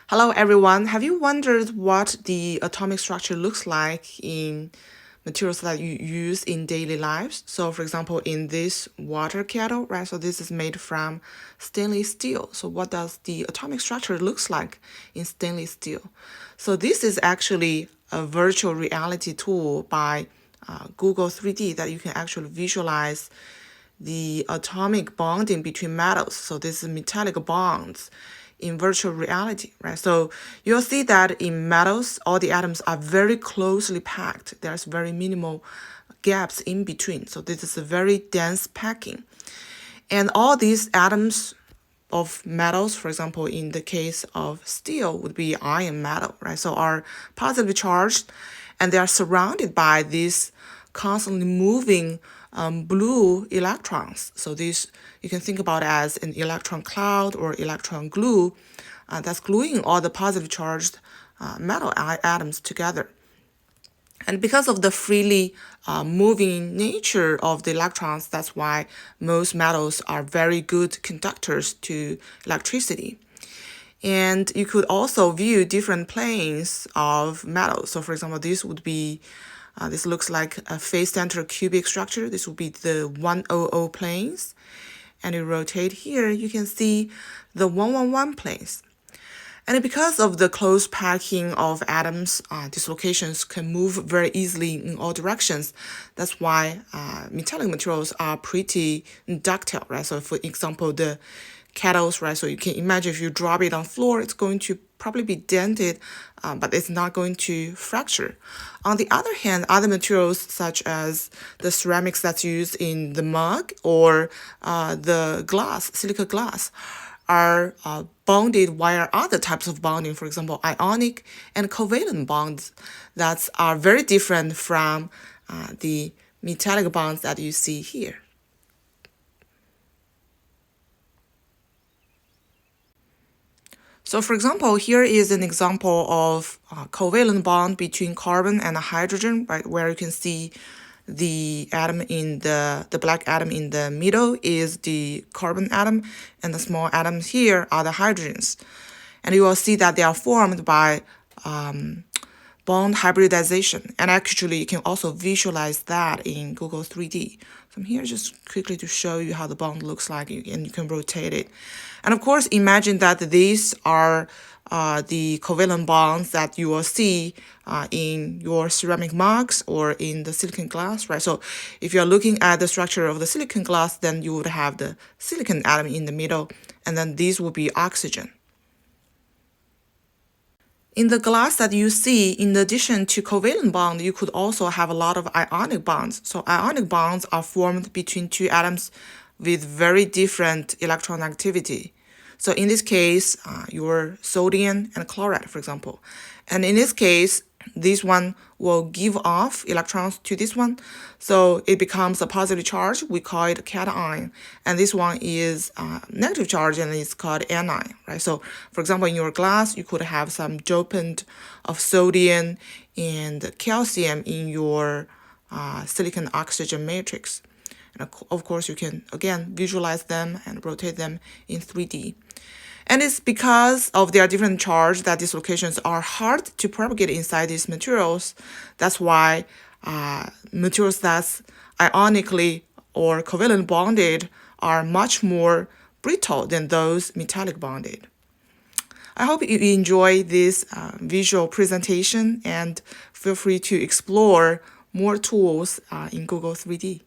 Hello everyone, have you wondered what the atomic structure looks like in materials that you use in daily lives? So for example, in this water kettle, right? So this is made from stainless steel. So what does the atomic structure looks like in stainless steel? So this is actually a virtual reality tool by Google 3D that you can actually visualize the atomic bonding between metals. So this is metallic bonds in virtual reality, right? So you'll see that in metals, all the atoms are very closely packed. There's very minimal gaps in between. So this is a very dense packing. And all these atoms of metals, for example, in the case of steel, would be iron metal, right? So are positively charged, and they are surrounded by these constantly moving blue electrons. So this you can think about as an electron cloud or electron glue that's gluing all the positively charged metal atoms together. And because of the freely moving nature of the electrons, that's why most metals are very good conductors to electricity. And you could also view different planes of metals. So for example, this would be, this looks like a face-centered cubic structure. This would be the 100 planes. And you rotate here, you can see the 111 planes. And because of the close packing of atoms, dislocations can move very easily in all directions. That's why metallic materials are pretty ductile, right? So for example, the kettles, right? So you can imagine if you drop it on floor, it's going to probably be dented, but it's not going to fracture. On the other hand, other materials such as the ceramics that's used in the mug or the glass, silica glass, are bonded via other types of bonding, for example, ionic and covalent bonds that are very different from the metallic bonds that you see here. So for example, here is an example of covalent bond between carbon and hydrogen, right, where you can see the atom in the black atom in the middle is the carbon atom, and the small atoms here are the hydrogens. And you will see that they are formed by bond hybridization. And actually, you can also visualize that in Google 3D. So I'm here just quickly to show you how the bond looks like, and you can rotate it. And of course, imagine that these are the covalent bonds that you will see in your ceramic mugs or in the silicon glass, right? So if you're looking at the structure of the silicon glass, then you would have the silicon atom in the middle, and then these will be oxygen. In the glass that you see, in addition to covalent bond, you could also have a lot of ionic bonds. So ionic bonds are formed between two atoms with very different electron activity. So in this case, your sodium and chloride, for example. And in this case, this one will give off electrons to this one. So it becomes a positive charge. We call it cation. And this one is negative charge, and it's called anion, right? So for example, in your glass, you could have some dopant of sodium and calcium in your silicon oxygen matrix. And of course, you can, again, visualize them and rotate them in 3D. And it's because of their different charge that dislocations are hard to propagate inside these materials. That's why materials that's ionically or covalent bonded are much more brittle than those metallic bonded. I hope you enjoy this visual presentation, and feel free to explore more tools in Google 3D.